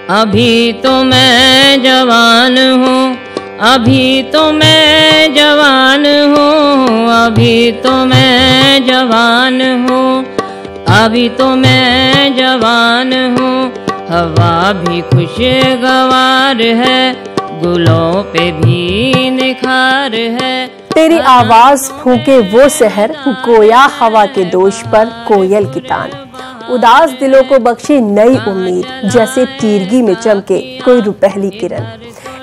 अभी तो मैं जवान हूँ, अभी तो मैं जवान हूँ, अभी तो मैं जवान हूँ, अभी तो मैं जवान हूँ। हवा भी खुशगवार है, गुलों पे भी निखार है। तेरी आवाज फूके वो शहर, गोया हवा के दोष पर कोयल की तान। उदास दिलों को बख्शी नई उम्मीद, जैसे तीरगी में चमके कोई रुपहली किरण।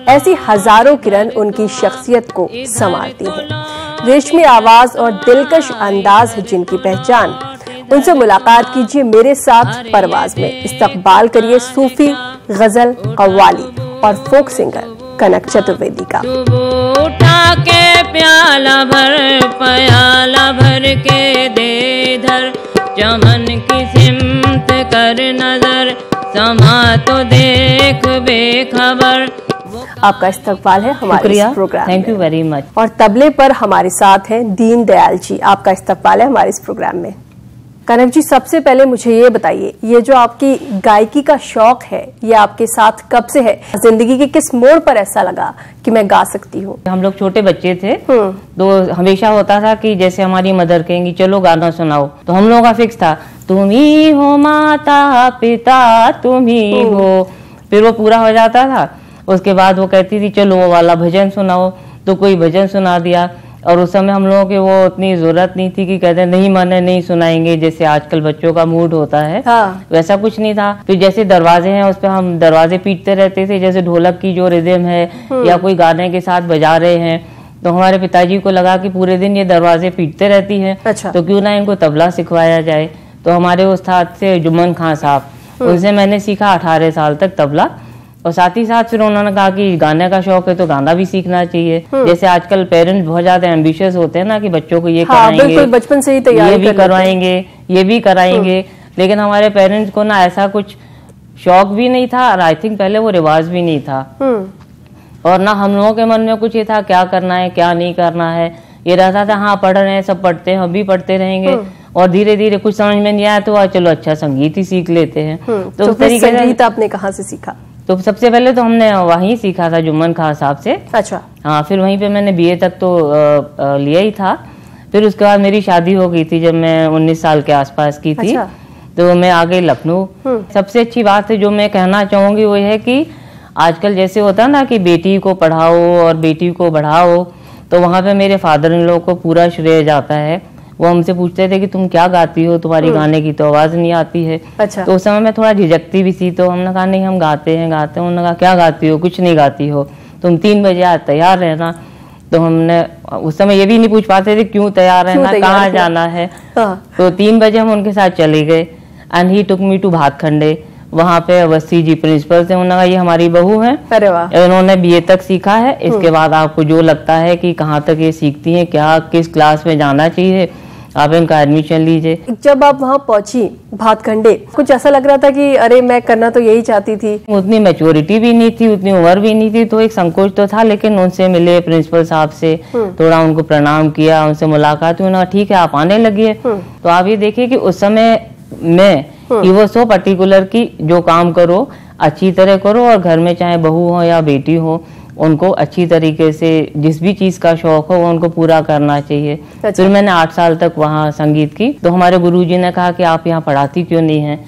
ऐसी हजारों किरण उनकी शख्सियत को संवारती हैं। रेशमी आवाज और दिलकश अंदाज है जिनकी पहचान। उनसे मुलाकात कीजिए मेरे साथ परवाज में। इस्तकबाल करिए सूफी, गजल, कव्वाली और फोक सिंगर कनक चतुर्वेदी का। उठा के प्याला भर के दे धर, चमन की सिमत कर नजर, समा तो देख बेखबर। आपका इस्तकबाल है हमारे इस प्रोग्राम में। Thank you very much. और तबले पर हमारे साथ हैं दीन दयाल जी। आपका इस्तकबाल है हमारे इस प्रोग्राम में। कनक जी, सबसे पहले मुझे ये बताइए, ये जो आपकी गायकी का शौक है ये आपके साथ कब से है? जिंदगी के किस मोड़ पर ऐसा लगा कि मैं गा सकती हूँ? हम लोग छोटे बच्चे थे तो हमेशा होता था कि जैसे हमारी मदर कहेंगी चलो गाना सुनाओ, तो हम लोगों का फिक्स था तुम ही हो माता पिता तुम ही हो, फिर वो पूरा हो जाता था। उसके बाद वो कहती थी चलो वो वाला भजन सुनाओ, तो कोई भजन सुना दिया। और उस समय हम लोगों के वो उतनी जरूरत नहीं थी कि कहते नहीं माने नहीं सुनाएंगे, जैसे आजकल बच्चों का मूड होता है। हाँ। वैसा कुछ नहीं था। फिर जैसे दरवाजे हैं उस पर हम दरवाजे पीटते रहते थे, जैसे ढोलक की जो रिदम है या कोई गाने के साथ बजा रहे हैं, तो हमारे पिताजी को लगा कि पूरे दिन ये दरवाजे पीटते रहती है। अच्छा। तो क्यों ना इनको तबला सिखवाया जाए। तो हमारे उस्ताद थे जुम्मन खान साहब, उनसे मैंने सीखा 18 साल तक तबला। और साथ ही साथ फिर उन्होंने कहा कि गाने का शौक है तो गाना भी सीखना चाहिए। जैसे आजकल पेरेंट्स बहुत ज्यादा एम्बिशियस होते हैं ना कि बच्चों को ये कराएंगे, बिल्कुल बचपन से ही तैयारी ये भी करवाएंगे, ये भी कराएंगे। लेकिन हमारे पेरेंट्स को ना ऐसा कुछ शौक भी नहीं था और आई थिंक पहले वो रिवाज भी नहीं था। और ना हम लोगों के मन में कुछ ये था क्या करना है क्या नहीं करना है। ये रहता था हाँ पढ़ रहे हैं, सब पढ़ते हैं, हम भी पढ़ते रहेंगे। और धीरे धीरे कुछ समझ में नहीं आया तो चलो अच्छा संगीत ही सीख लेते हैं। तो उस तरीके से संगीत आपने कहाँ से सीखा? तो सबसे पहले तो हमने वहीं सीखा था जुम्मन खान साहब से। अच्छा। हाँ, फिर वहीं पे मैंने बीए तक तो लिया ही था। फिर उसके बाद मेरी शादी हो गई थी जब मैं 19 साल के आसपास की थी। अच्छा। तो मैं आ गई लखनऊ। सबसे अच्छी बात है जो मैं कहना चाहूंगी वो है कि आजकल जैसे होता है ना कि बेटी को पढ़ाओ और बेटी को बढ़ाओ, तो वहाँ पे मेरे फादर इन लोग को पूरा श्रेय जाता है। वो हमसे पूछते थे कि तुम क्या गाती हो, तुम्हारी गाने की तो आवाज नहीं आती है। अच्छा। तो उस समय मैं थोड़ा झिझकती भी थी, तो हमने कहा नहीं हम गाते हैं। उन्होंने कहा क्या गाती हो? कुछ नहीं गाती हो, तुम 3 बजे आज तैयार रहना। तो हमने उस समय ये भी नहीं पूछ पाते थे क्यों तैयार रहना, कहाँ जाना है। तो 3 बजे हम उनके साथ चले गए and he took me to Bhatkhande. वहाँ पे अवस्थी जी प्रिंसिपल थे, उन्होंने कहा ये हमारी बहू है, अरे वाह, इन्होंने बीए तक सीखा है, इसके बाद आपको जो लगता है कि कहाँ तक ये सीखती हैं, क्या किस क्लास में जाना चाहिए, आप इनका एडमिशन लीजिए। जब आप वहाँ पहुंची भातखंडे, कुछ ऐसा लग रहा था कि अरे मैं करना तो यही चाहती थी? उतनी मैच्योरिटी भी नहीं थी, उतनी उम्र भी नहीं थी, तो एक संकोच तो था। लेकिन उनसे मिले प्रिंसिपल साहब से, थोड़ा उनको प्रणाम किया, उनसे मुलाकात हुई, उन्होंने ठीक है आप आने लगी। तो आप ये देखिए कि उस समय में वो सो पर्टिकुलर की जो काम करो अच्छी तरह करो, और घर में चाहे बहू हो या बेटी हो उनको अच्छी तरीके से जिस भी चीज का शौक हो वो उनको पूरा करना चाहिए। अच्छा। फिर मैंने 8 साल तक वहाँ संगीत की। तो हमारे गुरुजी ने कहा कि आप यहाँ पढ़ाती क्यों नहीं हैं?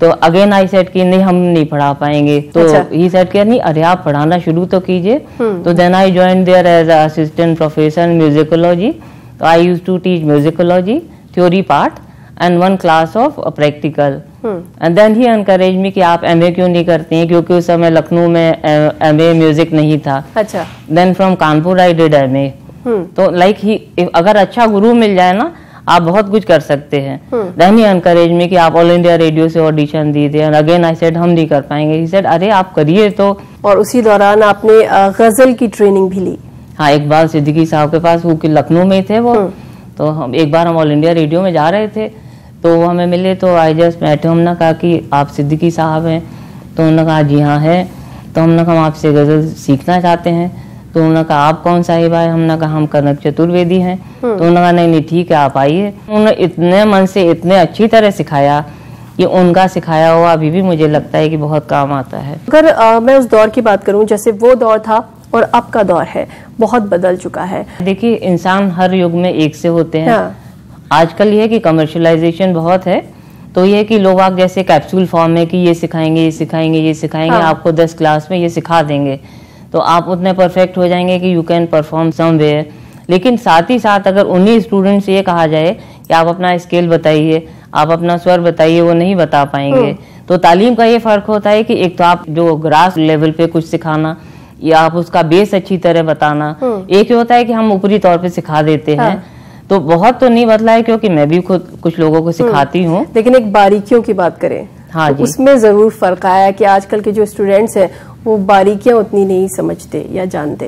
तो अगेन आई सेड कि नहीं हम नहीं पढ़ा पाएंगे। तो ही सेड कि नहीं अरे आप पढ़ाना शुरू तो कीजिए। तो then I join there as assistant professor musicology. तो I used to teach musicology theory part and 1 class of practical. And then he encouraged me कि आप MA क्यों नहीं करती हैं, क्योंकि उस समय लखनऊ में MA म्यूजिक नहीं था। अच्छा। Then from Kanpur I did MA. तो like अगर अच्छा गुरु मिल जाए ना आप बहुत कुछ कर सकते हैं। Then he encouraged me कि आप ऑल इंडिया रेडियो से ऑडिशन दीजिए। And again I said हम नहीं कर पाएंगे। He said अरे आप करिए तो। और उसी दौरान आपने गजल की ट्रेनिंग भी ली? हाँ, एक बार सिद्दीकी साहब के पास, वो लखनऊ में थे वो, तो हम एक बार हम ऑल इंडिया रेडियो में जा रहे थे तो वो हमें मिले। तो आई जस्ट बैठे, हमने कहा कि आप सिद्दीकी साहब हैं? तो उन्होंने कहा जी हाँ है। तो हमने कहा हम आपसे गज़ल सीखना चाहते हैं। तो उन्होंने कहा आप कौन साहिबा है? हमने कहा हम कनक चतुर्वेदी हैं। तो उन्होंने कहा नहीं नहीं ठीक है आप आइए। उन्होंने इतने मन से इतने अच्छी तरह सिखाया ये उनका सिखाया हुआ अभी भी मुझे लगता है कि बहुत काम आता है। अगर मैं उस दौर की बात करूं, जैसे वो दौर था और अब का दौर है, बहुत बदल चुका है। देखिए, इंसान हर युग में एक से होते हैं। आजकल ये है कि कमर्शियलाइजेशन बहुत है, तो ये है कि लोग आप जैसे कैप्सूल फॉर्म में कि ये सिखाएंगे ये सिखाएंगे ये सिखाएंगे, आपको 10 क्लास में ये सिखा देंगे तो आप उतने परफेक्ट हो जाएंगे कि यू कैन परफॉर्म समवेयर। लेकिन साथ ही साथ अगर उन्हीं स्टूडेंट से ये कहा जाए कि आप अपना स्केल बताइए, आप अपना स्वर बताइए, वो नहीं बता पाएंगे। तो तालीम का ये फर्क होता है कि एक तो आप जो ग्रास लेवल पे कुछ सिखाना या आप उसका बेस अच्छी तरह बताना, एक ही होता है कि हम ऊपरी तौर पे सिखा देते हैं। तो बहुत तो नहीं बदला है, क्योंकि मैं भी खुद कुछ लोगों को सिखाती हूँ। लेकिन एक बारीकियों की बात करें, हाँ तो उसमें जरूर फर्क आया है कि आजकल के जो स्टूडेंट्स हैं वो बारीकियां उतनी नहीं समझते या जानते।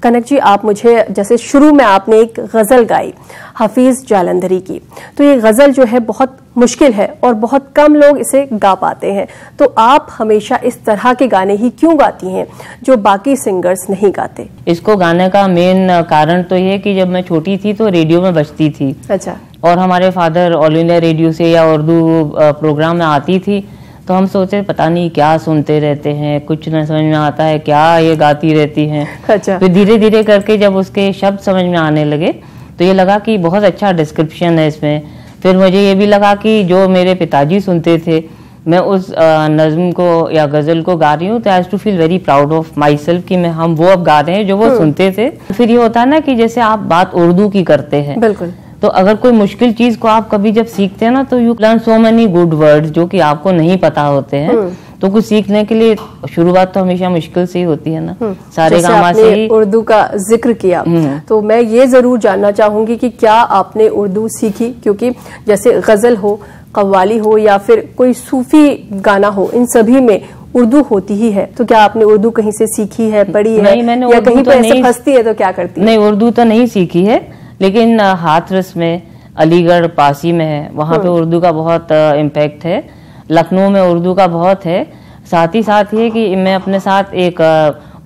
कनक जी, आप मुझे, जैसे शुरू में आपने एक गजल गाई हफीज जालंधरी की, तो ये गजल जो है बहुत मुश्किल है और बहुत कम लोग इसे गा पाते हैं, तो आप हमेशा इस तरह के गाने ही क्यों गाती हैं जो बाकी सिंगर्स नहीं गाते? इसको गाने का मेन कारण तो ये कि जब मैं छोटी थी तो रेडियो में बजती थी। अच्छा। और हमारे फादर ऑल इंडिया रेडियो से या उर्दू प्रोग्राम में आती थी, तो हम सोचे पता नहीं क्या सुनते रहते हैं, कुछ न समझ में आता है, क्या ये गाती रहती हैं। अच्छा। फिर धीरे धीरे करके जब उसके शब्द समझ में आने लगे तो ये लगा कि बहुत अच्छा डिस्क्रिप्शन है इसमें। फिर मुझे ये भी लगा कि जो मेरे पिताजी सुनते थे, मैं उस नज्म को या गजल को गा रही हूँ, तो I have to feel very proud of myself कि मैं हम वो अब गा रहे हैं जो वो सुनते थे। फिर ये होता है ना कि जैसे आप बात उर्दू की करते हैं, बिल्कुल, तो अगर कोई मुश्किल चीज को आप कभी जब सीखते हैं ना, तो you learn so many good words जो कि आपको नहीं पता होते हैं। तो कुछ सीखने के लिए शुरुआत तो हमेशा मुश्किल से ही होती है ना। सारे गामा से ही उर्दू का जिक्र किया, तो मैं ये जरूर जानना चाहूंगी कि क्या आपने उर्दू सीखी? क्योंकि जैसे गजल हो, कव्वाली हो या फिर कोई सूफी गाना हो, इन सभी में उर्दू होती ही है। तो क्या आपने उर्दू कहीं से सीखी है, पढ़ी है, नहीं, मैंने या कहीं पे ऐसे फंसती है तो क्या करती है? नहीं, उर्दू तो नहीं सीखी है, लेकिन हाथरस में, अलीगढ़ पासी में है, वहाँ पे उर्दू का बहुत इम्पैक्ट है। लखनऊ में उर्दू का बहुत है। साथ ही साथ ये कि मैं अपने साथ एक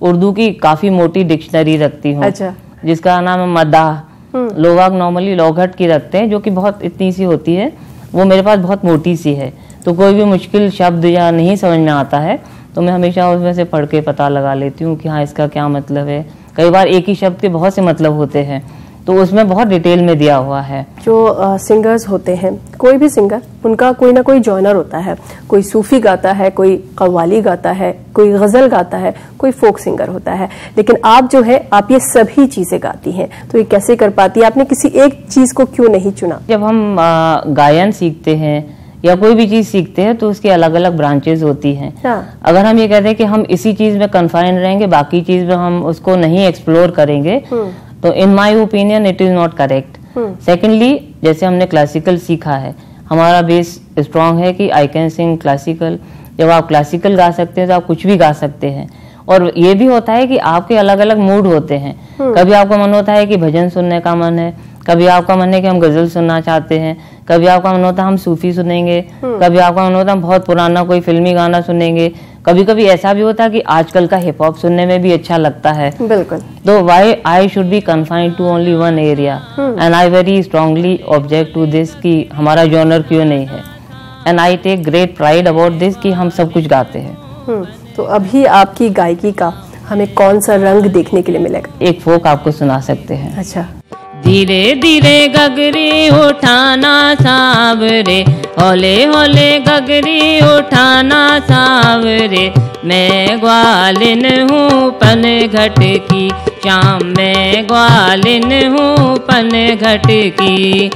उर्दू की काफी मोटी डिक्शनरी रखती हूँ। अच्छा। जिसका नाम है मदाह। लोग नॉर्मली लौघट की रखते हैं, जो कि बहुत इतनी सी होती है, वो मेरे पास बहुत मोटी सी है। तो कोई भी मुश्किल शब्द या नहीं समझ में आता है तो मैं हमेशा उसमें से पढ़ के पता लगा लेती हूँ कि हाँ इसका क्या मतलब है। कई बार एक ही शब्द के बहुत से मतलब होते हैं, तो उसमें बहुत डिटेल में दिया हुआ है। जो सिंगर्स होते हैं, कोई भी सिंगर, उनका कोई ना कोई जॉनर होता है। कोई सूफी गाता है, कोई कव्वाली गाता है, कोई गजल गाता है, कोई फोक सिंगर होता है। लेकिन आप जो है, आप ये सभी चीजें गाती हैं, तो ये कैसे कर पाती है? आपने किसी एक चीज को क्यों नहीं चुना? जब हम गायन सीखते हैं या कोई भी चीज सीखते हैं तो उसकी अलग अलग ब्रांचेस होती हैं। अगर हम ये कहते हैं कि हम इसी चीज में कन्फाइन रहेंगे, बाकी चीज में हम उसको नहीं एक्सप्लोर करेंगे, तो in my opinion it is not correct. Secondly, जैसे हमने क्लासिकल सीखा है, हमारा बेस स्ट्रांग है कि आई कैन सिंग क्लासिकल। जब आप क्लासिकल गा सकते हैं तो आप कुछ भी गा सकते हैं। और ये भी होता है कि आपके अलग अलग मूड होते हैं। कभी आपका मन होता है कि भजन सुनने का मन है, कभी आपका मन है कि हम गजल सुनना चाहते हैं, कभी आपका मन होता है हम सूफी सुनेंगे, कभी आपका मन होता है हम बहुत पुराना कोई फिल्मी गाना सुनेंगे, कभी कभी ऐसा भी होता है कि आजकल का हिप हॉप सुनने में भी अच्छा लगता है। बिल्कुल। तो why I should be confined to only one area, and I very strongly object to this कि हमारा जॉनर क्यों नहीं है। And I take great pride about this कि हम सब कुछ गाते हैं। तो अभी आपकी गायकी का हमें कौन सा रंग देखने के लिए मिलेगा? एक फोक आपको सुना सकते हैं। अच्छा। धीरे धीरे गगरी उठाना सावरे, हौले हौले गगरी उठाना सावरे, मैं ग्वालिन हूँ पन घट की, शाम मैं ग्वालिन हूँ पन घट की।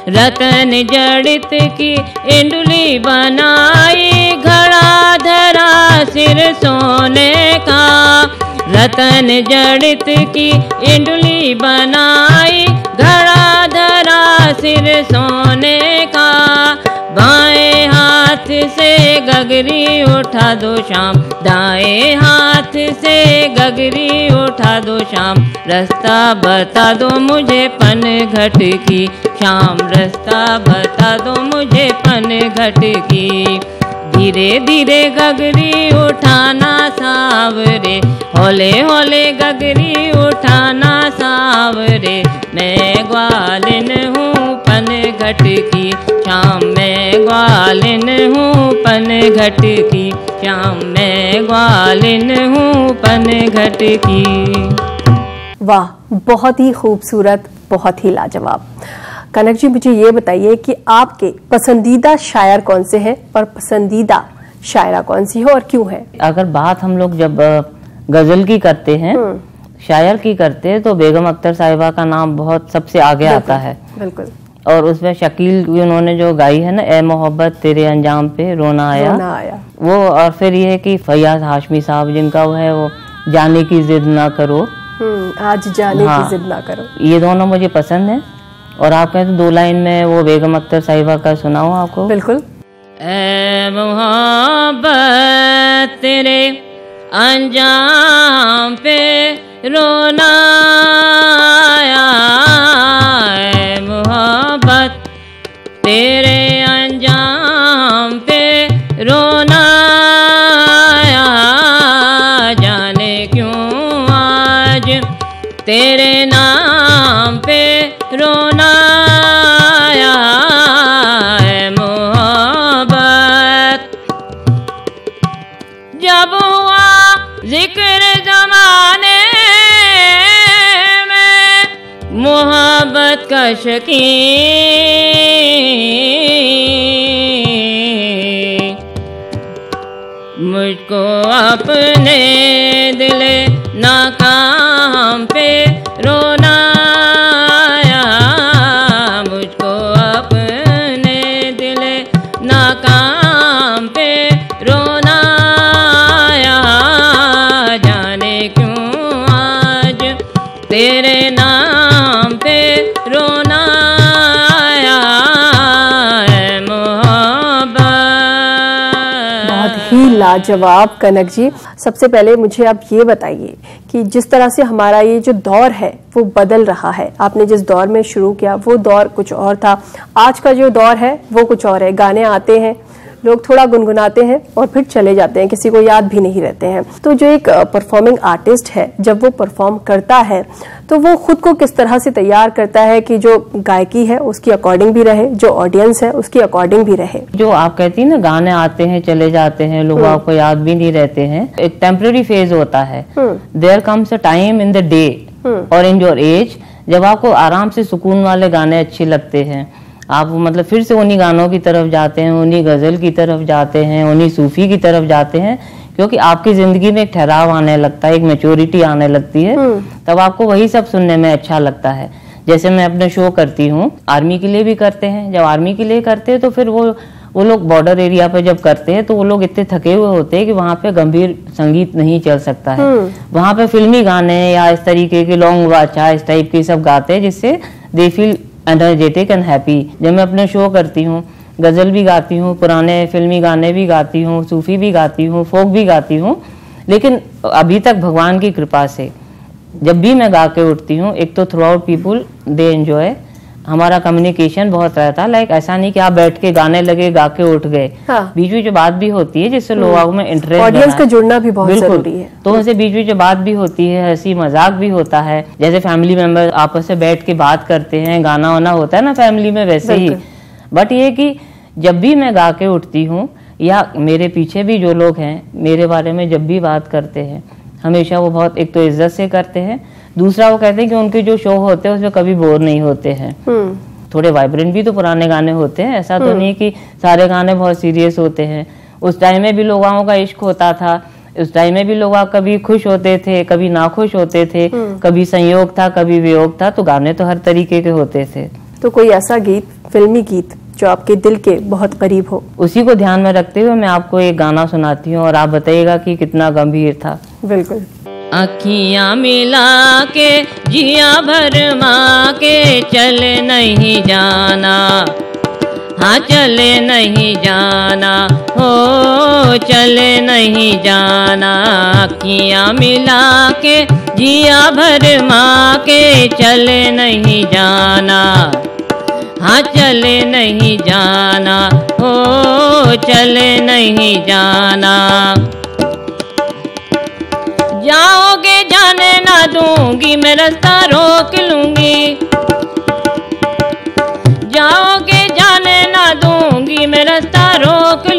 रतन जड़ित की इंडुली बनाई, घड़ा धरा सिर सोने का। रतन जड़ित की इंडुली बनाई, घड़ा धरा सिर सोने का। बाएं हाथ से गगरी उठा दो शाम, दाएं हाथ से गगरी उठा दो शाम। रास्ता बता दो मुझे पन घट की, शाम रास्ता बता दो मुझे पन घट की। धीरे धीरे गगरी उठाना सावरे, हौले हौले गगरी उठाना सावरे, मैं ग्वालिन हूँ पन घट की, श्याम मैं ग्वालिन हूँ पन घट की, श्याम मैं ग्वालिन हूँ पन घट की। वाह, बहुत ही खूबसूरत, बहुत ही लाजवाब। कनक जी, मुझे ये बताइए कि आपके पसंदीदा शायर कौन से हैं और पसंदीदा शायरा कौन सी है और क्यों है? अगर बात हम लोग जब गजल की करते हैं, शायर की करते हैं, तो बेगम अख्तर साहिबा का नाम बहुत सबसे आगे आता है। बिल्कुल। और उसमें शकील उन्होंने जो गाई है ना, ए मोहब्बत तेरे अंजाम पे रोना आया, वो। और फिर ये है कि फैयाज हाशमी साहब जिनका वो है, वो जाने की जिद ना करो, आज जाने की जिद ना करो, ये दोनों मुझे पसंद है। और आप कहें तो 2 लाइन में वो बेगम अख्तर साहिबा का सुनाऊं आपको? बिल्कुल। ए मोहब्बत तेरे अंजाम पे रोना आया, ए मोहब्बत तेरे अंजाम पे रोना आया, जाने क्यों आज तेरे नाम पे रोना आया, ए मोहब्बत। जब हुआ जिक्र जमाने में मोहब्बत का शकीन, मुझको अपने दिले नाकाम पे रोना आया, मुझको अपने दिले नाकाम पे रोना आया, जाने क्यों आज तेरे नाम पे रोना आया, है मोहब्बत। बहुत ही लाजवाब कनक जी। सबसे पहले मुझे आप ये बताइए कि जिस तरह से हमारा ये जो दौर है वो बदल रहा है, आपने जिस दौर में शुरू किया वो दौर कुछ और था, आज का जो दौर है वो कुछ और है। गाने आते हैं, लोग थोड़ा गुनगुनाते हैं और फिर चले जाते हैं, किसी को याद भी नहीं रहते हैं। तो जो एक परफॉर्मिंग आर्टिस्ट है, जब वो परफॉर्म करता है तो वो खुद को किस तरह से तैयार करता है कि जो गायकी है उसकी अकॉर्डिंग भी रहे, जो ऑडियंस है उसकी अकॉर्डिंग भी रहे? जो आप कहती है ना, गाने आते हैं चले जाते हैं, लोग आपको याद भी नहीं रहते हैं, एक टेम्पररी फेज होता है। There comes a time in the day और इन योर एज जब आपको आराम से सुकून वाले गाने अच्छे लगते हैं, आप मतलब फिर से उन्हीं गानों की तरफ जाते हैं, उन्हीं गजल की तरफ जाते हैं, उन्हीं सूफी की तरफ जाते हैं, क्योंकि आपकी जिंदगी में एक ठहराव आने लगता है, एक मैच्योरिटी आने लगती है, तब आपको वही सब सुनने में अच्छा लगता है। जैसे मैं अपने शो करती हूँ, आर्मी के लिए भी करते हैं, जब आर्मी के लिए करते हैं तो फिर वो लोग बॉर्डर एरिया पे जब करते हैं तो वो लोग इतने थके हुए होते हैं कि वहाँ पे गंभीर संगीत नहीं चल सकता है, वहाँ पे फिल्मी गाने या इस तरीके के लॉन्ग वाचा इस टाइप के सब गाते हैं, जिससे they feel energetic and happy. जब मैं अपने शो करती हूँ, गजल भी गाती हूँ, पुराने फिल्मी गाने भी गाती हूँ, सूफी भी गाती हूँ, फोक भी गाती हूँ, लेकिन अभी तक भगवान की कृपा से जब भी मैं गा के उठती हूँ, एक तो through out people they enjoy, हमारा कम्युनिकेशन बहुत रहता है, लाइक ऐसा नहीं कि आप बैठ के गाने लगे गा के उठ गए, बीच बीच बात भी होती है जिससे लोगों में इंटरेस्ट, ऑडियंस का जुड़ना भी बहुत जरूरी है। तो उनसे बीच बीच बात भी होती है, हंसी मजाक भी होता है, जैसे फैमिली मेंबर आपस में बैठ के बात करते हैं, गाना वाना होता है ना फैमिली में, वैसे ही। बट ये कि जब भी मैं गा के उठती हूँ या मेरे पीछे भी जो लोग हैं मेरे बारे में जब भी बात करते हैं, हमेशा वो बहुत एक तो इज्जत से करते हैं, दूसरा वो कहते हैं कि उनके जो शो होते हैं उसमें कभी बोर नहीं होते हैं। थोड़े वाइब्रेंट भी तो पुराने गाने होते हैं, ऐसा तो नहीं कि सारे गाने बहुत सीरियस होते हैं। उस टाइम में भी लोगों का इश्क होता था, उस टाइम में भी लोग कभी खुश होते थे, कभी नाखुश होते थे, कभी संयोग था, कभी वियोग था, तो गाने तो हर तरीके के होते थे। तो कोई ऐसा गीत, फिल्मी गीत जो आपके दिल के बहुत करीब हो? उसी को ध्यान में रखते हुए मैं आपको एक गाना सुनाती हूँ और आप बताइएगा कि कितना गंभीर था। बिल्कुल। अखियां मिला के जिया भरमा के चले नहीं जाना, हाँ चले नहीं जाना, हो चले नहीं जाना, अखियां मिला के जिया भरमा के चले नहीं जाना, हाँ चले नहीं जाना, हो चले नहीं जाना। जाओगे जाने ना दूंगी, मैं रास्ता रोक लूंगी, जाओगे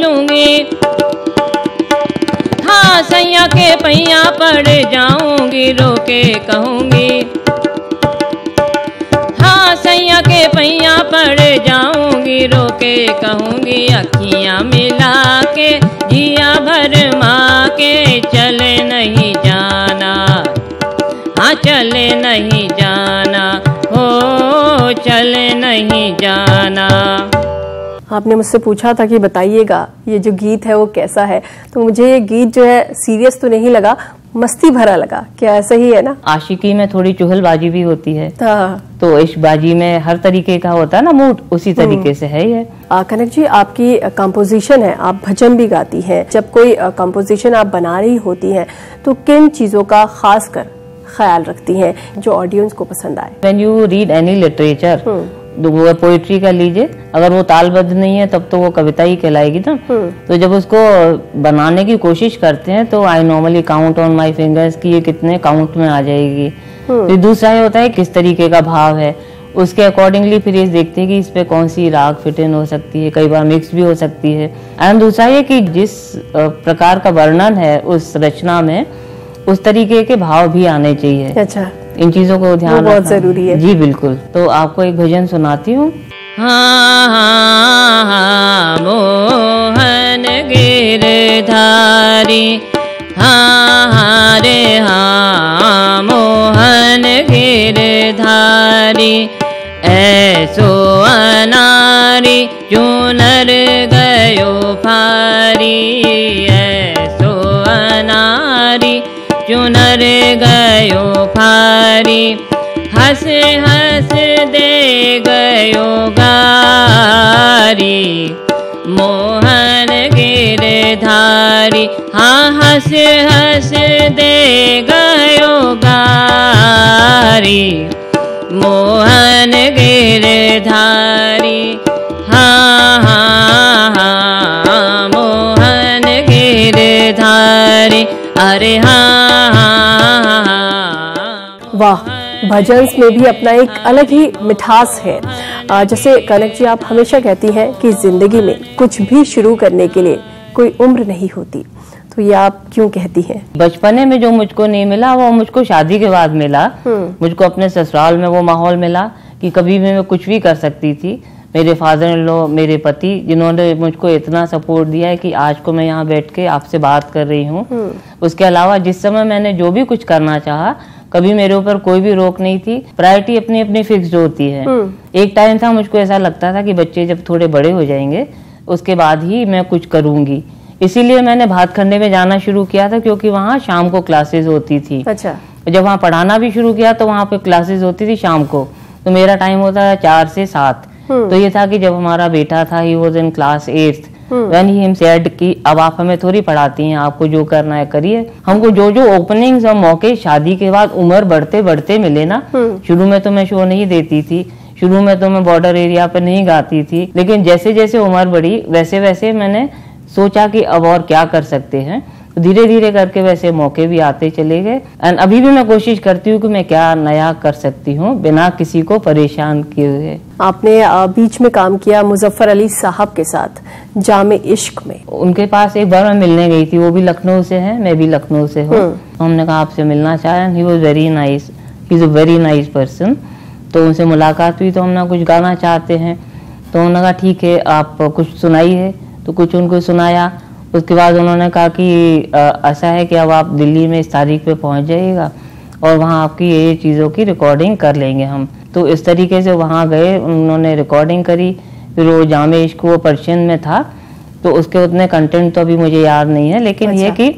लूंगी, हाँ सैया के पैया पड़ जाऊंगी, रोके कहूंगी, हाँ सैया के पैया पड़ जाऊंगी, रोके कहूंगी। अखियां मिला के जिया भर माँ के चले नहीं जाना, हाँ चले नहीं जाना, हो चले नहीं जाना। आपने मुझसे पूछा था कि बताइएगा ये जो गीत है वो कैसा है, तो मुझे ये गीत जो है सीरियस तो नहीं लगा, मस्ती भरा लगा। क्या ऐसा ही है ना? आशिकी में थोड़ी चुगलबाजी भी होती है, तो इश्कबाजी में हर तरीके का होता है ना मूड, उसी तरीके से है ये। कनक जी, आपकी कंपोजिशन है, आप भजन भी गाती हैं। जब कोई कंपोजिशन आप बना रही होती हैं तो किन चीजों का खास कर ख्याल रखती हैं जो ऑडियंस को पसंद आए? When you read any literature, वो पोइट्री का लीजिए, अगर वो तालबद्ध नहीं है तब तो वो कविता ही कहलाएगी ना। तो जब उसको बनाने की कोशिश करते हैं तो I normally count on my fingers कि ये कितने काउंट में आ जाएगी। फिर दूसरा ये होता है किस तरीके का भाव है, उसके अकॉर्डिंगली फिर ये देखते हैं कि इस पे कौन सी राग फिट इन हो सकती है, कई बार मिक्स भी हो सकती है। एंड दूसरा ये कि जिस प्रकार का वर्णन है उस रचना में उस तरीके के भाव भी आने चाहिए। अच्छा, इन चीजों को ध्यान बहुत जरूरी है। जी बिल्कुल। तो आपको एक भजन सुनाती हूँ। हाँ हाँ हाँ मोहन गिरधारी, हाँ हाँ रे हाँ मोहन गिरधारी, ऐसो अनारी चुनर गयो फारी, ऐसो अनारी चुनर गयो फारी, हंस हंस दे गयो गारी, मोहन गिरधारी, हाँ हंस हंस दे गयो गारी, मोहन गिरधारी, हाँ हाँ हाँ मोहन गिरधारी, अरे हाँ हाँ हाँ। वाह, भजन में भी अपना एक अलग ही मिठास है। जैसे कनक जी, आप हमेशा कहती हैं कि जिंदगी में कुछ भी शुरू करने के लिए कोई उम्र नहीं होती, तो ये आप क्यों कहती हैं? बचपने में जो मुझको नहीं मिला वो मुझको शादी के बाद मिला। मुझको अपने ससुराल में वो माहौल मिला कि कभी भी मैं कुछ भी कर सकती थी। मेरे फादर इन लॉ, मेरे पति, जिन्होंने मुझको इतना सपोर्ट दिया है कि आज को मैं यहाँ बैठ के आपसे बात कर रही हूँ। उसके अलावा जिस समय मैंने जो भी कुछ करना चाहा, कभी मेरे ऊपर कोई भी रोक नहीं थी। प्रायोरिटी अपनी अपनी फिक्स्ड होती है। एक टाइम था मुझको ऐसा लगता था कि बच्चे जब थोड़े बड़े हो जाएंगे उसके बाद ही मैं कुछ करूंगी, इसीलिए मैंने भातखंडे में जाना शुरू किया था, क्योंकि वहाँ शाम को क्लासेस होती थी। अच्छा। जब वहाँ पढ़ाना भी शुरू किया तो वहाँ पे क्लासेस होती थी शाम को, तो मेरा टाइम होता था 4 से 7। तो ये था कि जब हमारा बेटा था, he was in class 8th, when he him said कि अब आप हमें थोड़ी पढ़ाती हैं, आपको जो करना है करिए। हमको जो जो ओपनिंग्स और मौके शादी के बाद उम्र बढ़ते बढ़ते मिले ना, शुरू में तो मैं शो नहीं देती थी, शुरू में तो मैं बॉर्डर एरिया पे नहीं गाती थी, लेकिन जैसे जैसे उम्र बढ़ी वैसे वैसे मैंने सोचा कि अब और क्या कर सकते हैं, तो धीरे धीरे करके वैसे मौके भी आते चले गए। एंड अभी भी मैं कोशिश करती हूँ कि मैं क्या नया कर सकती हूँ बिना किसी को परेशान किए हुए। आपने बीच में काम किया मुजफ्फर अली साहब के साथ जामे इश्क में। उनके पास एक बार मैं मिलने गई थी, वो भी लखनऊ से हैं, मैं भी लखनऊ से हूँ। हमने कहा आपसे मिलना चाहें, he was very nice, he is a very nice person. तो उनसे मुलाकात हुई, तो हमने कुछ गाना चाहते हैं, तो उन्होंने कहा ठीक है आप कुछ सुनाइए, तो कुछ उनको सुनाया। उसके बाद उन्होंने कहा कि ऐसा है कि अब आप दिल्ली में इस तारीख पे पहुंच जाइएगा और वहाँ आपकी ये चीज़ों की रिकॉर्डिंग कर लेंगे हम। तो इस तरीके से वहाँ गए, उन्होंने रिकॉर्डिंग करी। फिर वो जामे इश्क वो पर्शियन में था, तो उसके उतने कंटेंट तो अभी मुझे याद नहीं है, लेकिन ये कि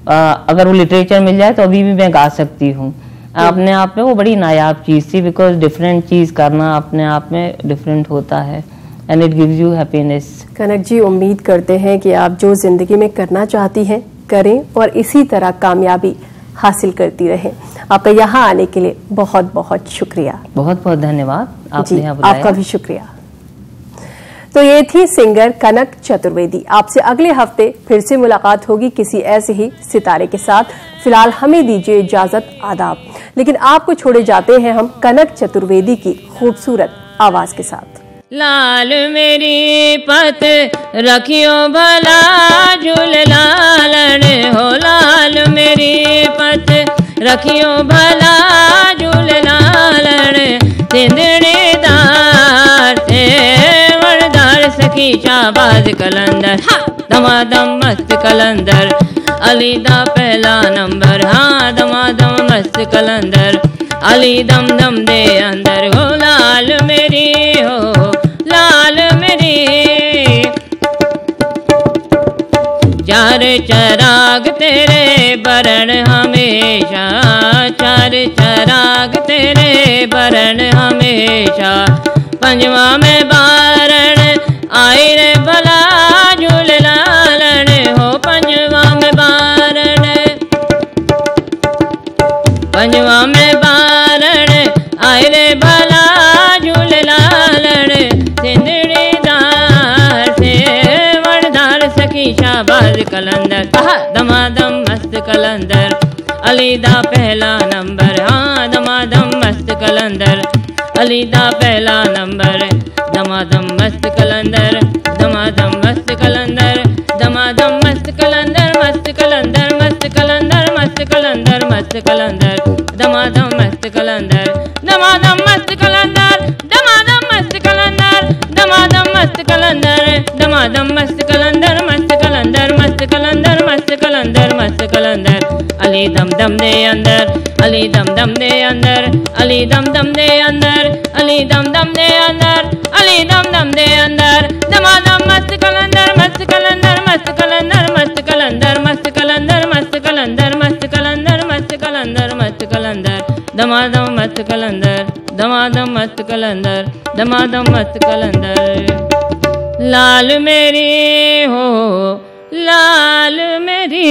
अगर वो लिटरेचर मिल जाए तो अभी भी मैं गा सकती हूँ। अपने आप में वो बड़ी नायाब चीज़ थी, बिकॉज डिफरेंट चीज़ करना अपने आप में डिफरेंट होता है, and it gives you happiness. Kanak ji, उम्मीद करते हैं कि आप जो जिंदगी में करना चाहती हैं करें और इसी तरह कामयाबी हासिल करती रहें। आपका यहाँ आने के लिए बहुत बहुत शुक्रिया। बहुत बहुत धन्यवाद, आपने यहाँ बुलाया। आपका भी शुक्रिया। तो ये थी सिंगर कनक चतुर्वेदी। आपसे अगले हफ्ते फिर से मुलाकात होगी किसी ऐसे ही सितारे के साथ। फिलहाल हमें दीजिए इजाजत, आदाब। लेकिन आपको छोड़े जाते हैं हम कनक चतुर्वेदी की खूबसूरत आवाज के साथ। लाल मेरी पत रखियो भला झूललालन हो, लाल मेरी पत रखियो भला झूललालन, सिंदड़ीदार से वरदार सखी शाहबाज कलंदर, दमादम मस्त कलंदर अली दा पहला नंबर, हाँ दमादम मस्त कलंदर अली दम दम दे अंदर हो, लाल मेरी हो लाल मेरी। चार चराग तेरे बरन हमेशा, चार चराग तेरे बरन हमेशा, पंजवा में बारण आए रे भला झूललालन हो, पंजवा में बारण, पंजवा में बारण आए रे भला झूललालन, सिंदड़ीदार से वरदार सखी शाहबाज कलंदर, दमादम मस्त कलंदर अली दा पहला नंबर, हाँ दमादम मस्त कलंदर अली दा पहला नंबर, दमादम मस्त कलंदर दमादम मस्त कलंदर दमादम मस्त कलंदर मस्त कलंदर मस्त कलंदर मस्त कलंदर मस्त कलंदर, दमादम मस्त कलंदर दमादम मस्त कलंदर दमादम मस्त कलंदर दमादम मस्त कलंदर दमादम मस्त कलंदर मस्त कलंदर मस्त कलंदर मस्त कलंदर मस्त कलंदर, अली दम दम दे अंदर अली दम दम दे अंदर अली दम दम दे अंदर अली दम दम दे अंदर अली दम दम दे अंदर, दमादम मस्त कलंदर मस्त कलंदर मस्त कलंदर मस्त कलंदर मस्त कलंदर मस्त कलंदर मस्त कलंदर मस्त कलंदर मस्त कलंदर, दमादम मस्त कलंदर दमादम मस्त कलंदर दमादम मस्त कलंदर। लाल मेरी हो लाल मेरी